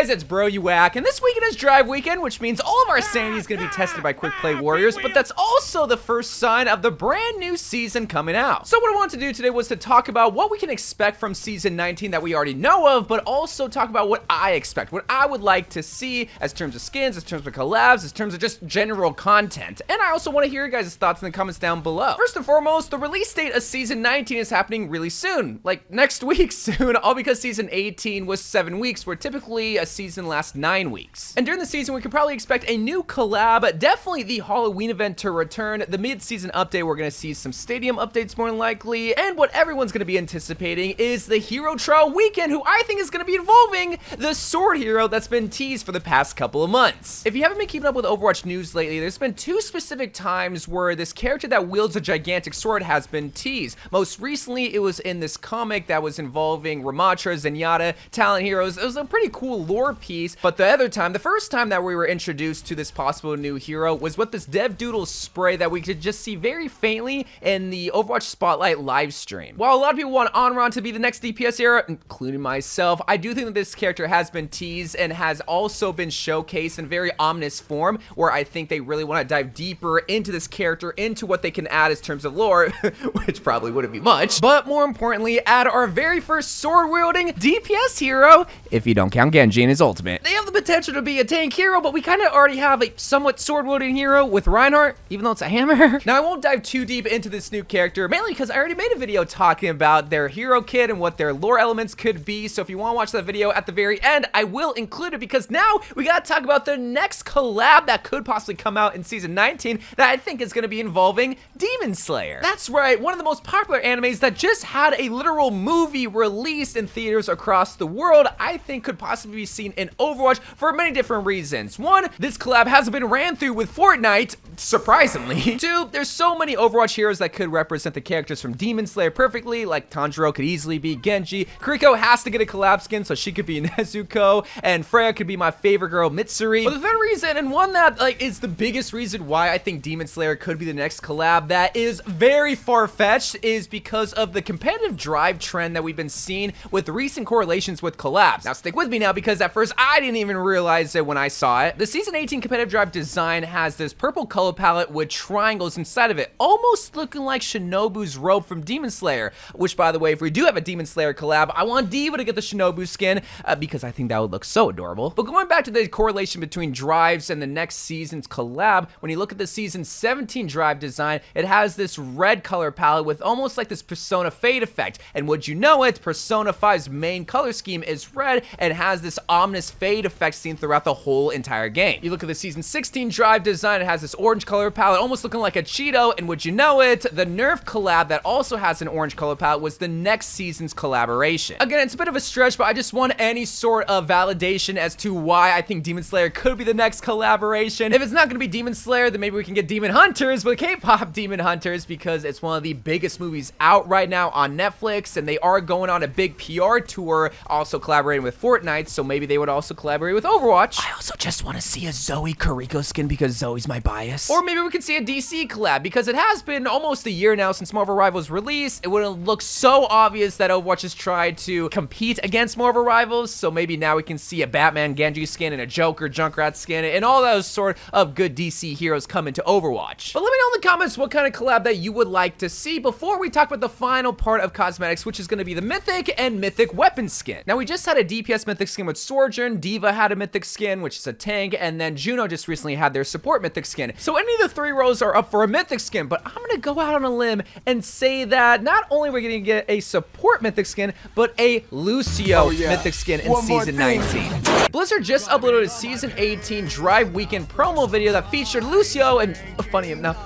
guys, it's Bro You Whack, and this weekend is Drive Weekend, which means all of our sanity is going to be tested by Quick Play Warriors, but that's also the first sign of the brand new season coming out. So what I wanted to do today was to talk about what we can expect from Season 19 that we already know of, but also talk about what I expect, what I would like to see as terms of skins, as terms of collabs, as terms of just general content. And I also want to hear your guys' thoughts in the comments down below. First and foremost, the release date of Season 19 is happening really soon, like next week soon, all because Season 18 was 7 weeks, where typically a season lasts 9 weeks. And during the season, we could probably expect a new collab, definitely the Halloween event to return, the mid-season update, we're going to see some stadium updates more than likely, and what everyone's going to be anticipating is the hero trial weekend, who I think is going to be involving the sword hero that's been teased for the past couple of months. If you haven't been keeping up with Overwatch news lately, there's been 2 specific times where this character that wields a gigantic sword has been teased. Most recently, it was in this comic that was involving Ramatra, Zenyatta, Talent Heroes. It was a pretty cool lore piece, but the other time, the first time that we were introduced to this possible new hero was with this Dev Doodle spray that we could just see very faintly in the Overwatch Spotlight live stream. While a lot of people want Onron to be the next DPS hero, including myself, I do think that this character has been teased and has also been showcased in very ominous form, where I think they really want to dive deeper into this character, into what they can add in terms of lore, which probably wouldn't be much, but more importantly, add our very first sword-wielding DPS hero, if you don't count Genji and his ultimate. They have the potential to be a tank hero, but we kind of already have a somewhat sword-wielding hero with Reinhardt, even though it's a hammer. Now, I won't dive too deep into this new character, mainly because I already made a video talking about their hero kit and what their lore elements could be, so if you want to watch that video at the very end, I will include it, because now we gotta talk about the next collab that could possibly come out in Season 19 that I think is gonna be involving Demon Slayer. That's right, one of the most popular animes that just had a literal movie released in theaters across the world, I think could possibly be seen in Overwatch for many different reasons. One, this collab hasn't been ran through with Fortnite, surprisingly. 2, there's so many Overwatch heroes that could represent the characters from Demon Slayer perfectly, like Tanjiro could easily be Genji, Kiriko has to get a collab skin so she could be Nezuko, and Freya could be my favorite girl, Mitsuri. But the third reason, and one that is the biggest reason why I think Demon Slayer could be the next collab that is very far-fetched, is because of the competitive drive trend that we've been seeing with recent correlations with collabs. Now stick with me now, because at first I didn't even realize it when I saw it. The Season 18 competitive drive design has this purple color palette with triangles inside of it, almost looking like Shinobu's robe from Demon Slayer, which, by the way, if we do have a Demon Slayer collab, I want Diva to get the Shinobu skin, because I think that would look so adorable. But going back to the correlation between drives and the next season's collab, when you look at the Season 17 drive design, it has this red color palette with almost like this Persona fade effect, and would you know it, Persona 5's main color scheme is red and has this ominous fade effect seen throughout the whole entire game. You look at the Season 16 drive design, it has this orange color palette, almost looking like a Cheeto, and would you know it, the Nerf collab that also has an orange color palette was the next season's collaboration. Again, it's a bit of a stretch, but I just want any sort of validation as to why I think Demon Slayer could be the next collaboration. If it's not going to be Demon Slayer, then maybe we can get Demon Hunters with K-pop Demon Hunters, because it's one of the biggest movies out right now on Netflix, and they are going on a big PR tour, also collaborating with Fortnite, so maybe they would also collaborate with Overwatch. I also just want to see a Zoe Kiriko skin, because Zoe's my bias. Or maybe we could see a DC collab, because it has been almost a year now since Marvel Rivals released. It wouldn't look so obvious that Overwatch has tried to compete against Marvel Rivals, so maybe now we can see a Batman Genji skin and a Joker Junkrat skin and all those sort of good DC heroes come into Overwatch. But let me know in the comments what kind of collab that you would like to see before we talk about the final part of cosmetics, which is going to be the Mythic and Mythic weapon skin. Now, we just had a DPS Mythic skin with Sojourn, Diva had a Mythic skin, which is a tank, and then Juno just recently had their support Mythic skin. So any of the 3 rows are up for a Mythic skin, but I'm going to go out on a limb and say that not only are we going to get a support Mythic skin, but a Lucio Mythic skin in Season 19. Blizzard just uploaded a Season 18 Drive Weekend promo video that featured Lucio and, funny enough,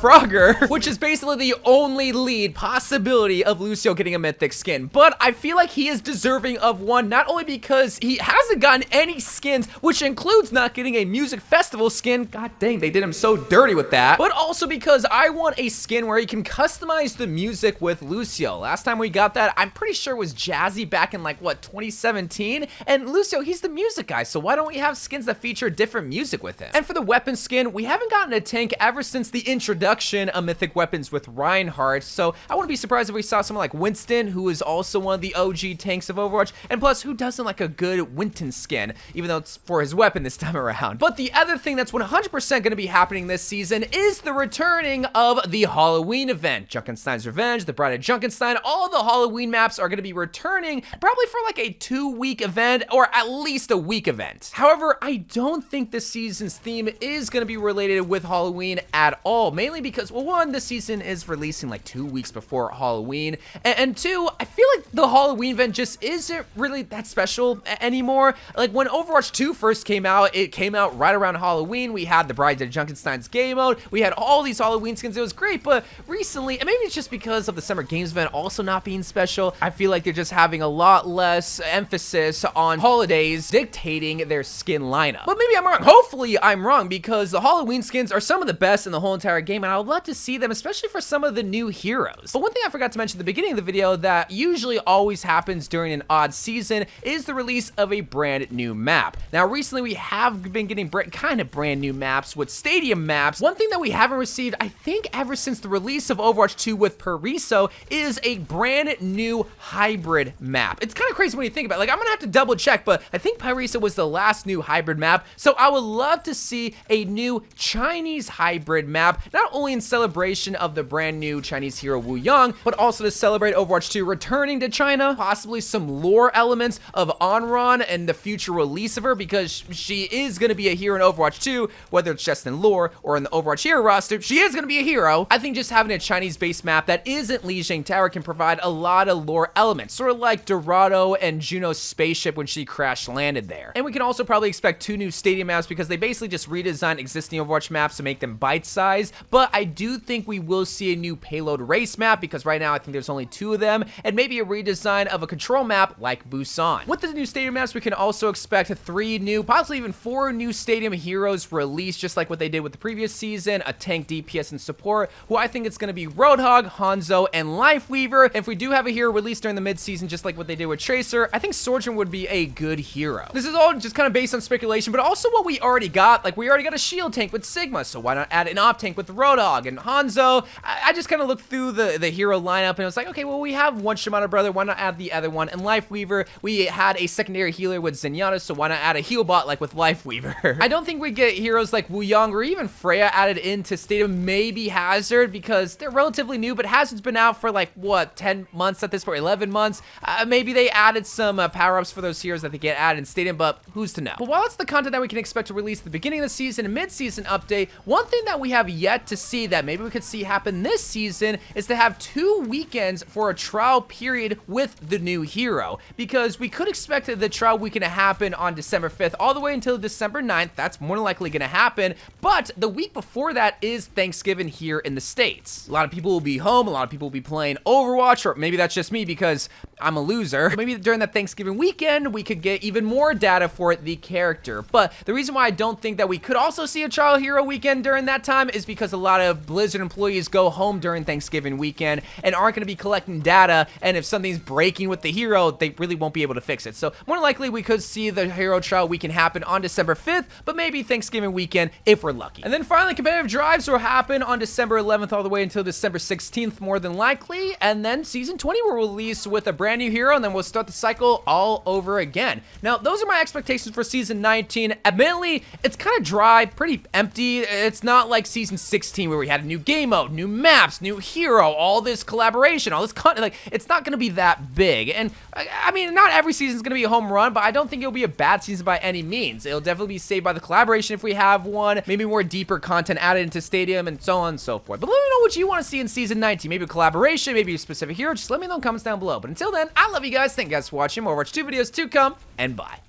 Frogger, which is basically the only lead possibility of Lucio getting a Mythic skin. But I feel like he is deserving of one, not only because he hasn't gotten any skins, which includes not getting a music festival skin, god dang, they did him so dirty with that, but also because I want a skin where you can customize the music with Lucio. Last time we got that, I'm pretty sure it was Jazzy back in like, what, 2017? And Lucio, he's the music guy, so why don't we have skins that feature different music with him? And for the weapon skin, we haven't gotten a tank ever since the introduction of Mythic weapons with Reinhardt, so I wouldn't be surprised if we saw someone like Winston, who is also one of the OG tanks of Overwatch, and plus, who doesn't like a good Winton skin, even though it's for his weapon this time around. But the other thing that's 100% going to be happening this season is the returning of the Halloween event. Junkenstein's Revenge, the Bride of Junkenstein, all the Halloween maps are going to be returning probably for like a 2-week event or at least a week event. However, I don't think this season's theme is going to be related with Halloween at all, mainly because, well, one, this season is releasing like 2 weeks before Halloween, and two, I feel like the Halloween event just isn't really that special anymore. Like when Overwatch 2 first came out, it came out right around Halloween. We had the Bride of Junkenstein's game mode, we had all these Halloween skins, it was great, but recently, and maybe it's just because of the Summer Games event also not being special, I feel like they're just having a lot less emphasis on holidays dictating their skin lineup. But maybe I'm wrong. Hopefully I'm wrong, because the Halloween skins are some of the best in the whole entire game, and I would love to see them, especially for some of the new heroes. But one thing I forgot to mention at the beginning of the video that usually always happens during an odd season is the release of a brand new map. Now, recently we have been getting kind of brand new maps with stadium maps. One thing that we haven't received, I think, ever since the release of Overwatch 2 with Pariso is a brand new hybrid map. It's kind of crazy when you think about it. Like, I'm gonna have to double check, but I think Pariso was the last new hybrid map, so I would love to see a new Chinese hybrid map, not only in celebration of the brand new Chinese hero Wu Yang, but also to celebrate Overwatch 2 returning to China, possibly some lore elements of Onron and the future release of her, because she is going to be a hero in Overwatch 2, whether it's just in lore or in the Overwatch hero roster, she is going to be a hero. I think just having a Chinese-based map that isn't Lijiang Tower can provide a lot of lore elements, sort of like Dorado and Juno's spaceship when she crash landed there. And we can also probably expect 2 new stadium maps, because they basically just redesigned existing Overwatch maps to make them bite-sized, but I do think we will see a new payload race map, because right now I think there's only 2 of them, and maybe a redesign of a control map like Busan. With the new stadium maps, we can also expect 3 new, possibly even 4 new stadium heroes released, just like what they did with the previous season, a tank, DPS, and support, who I think it's going to be Roadhog, Hanzo, and Lifeweaver. And if we do have a hero released during the mid-season, just like what they did with Tracer, I think Swordsman would be a good hero. This is all just kind of based on speculation, but also what we already got. Like, we already got a shield tank with Sigma, so why not add an off tank with Roadhog and Hanzo? I just kind of looked through the hero lineup, and it was like, okay, well, we have one Shimano brother, why not add the other one? And Lifeweaver, we had a secondary healer with Zenyatta, so why not add a heal bot like with Lifeweaver? I don't think we get heroes like Wu Yang or even Freya added into Stadium, maybe Hazard, because they're relatively new, but Hazard's been out for like, what, 10 months at this point, 11 months? Maybe they added some power-ups for those heroes that they get added in Stadium, but who's to know? But while it's the content that we can expect to release at the beginning of the season and mid-season update, one thing that we have yet to see that maybe we could see happen this season is to have 2 weekends for a trial period with the new hero, because we could expect the trial weekend to happen on December 5th all the way until December 9th. That's more than likely going to happen, but the week before that is Thanksgiving here in the States. A lot of people will be home, a lot of people will be playing Overwatch, or maybe that's just me because I'm a loser. Maybe during that Thanksgiving weekend, we could get even more data for the character. But the reason why I don't think that we could also see a trial hero weekend during that time is because a lot of Blizzard employees go home during Thanksgiving weekend and aren't going to be collecting data, and if something's breaking with the hero, they really won't be able to fix it. So more likely we could see the hero trial weekend happen on December 5th, but maybe Thanksgiving weekend if we're lucky. And then finally, competitive drives will happen on December 11th all the way until December 16th more than likely, and then Season 20 will release with a brand new hero, and then we'll start the cycle all over again. Now, those are my expectations for Season 19. Admittedly, it's kind of dry, pretty empty. It's not like Season 16 where we had a new game mode, new maps, new hero, all this collaboration, all this content. Like, it's not going to be that big. And I mean, not every season is going to be a home run, but I don't think it'll be a bad season by any means. It'll definitely be saved by the collaboration if we have one, maybe more deeper content added into Stadium, and so on and so forth. But let me know what you want to see in Season 19. Maybe a collaboration, maybe a specific hero. Just let me know in the comments down below. But until then, I love you guys. Thank you guys for watching. More Overwatch 2 videos to come, and bye.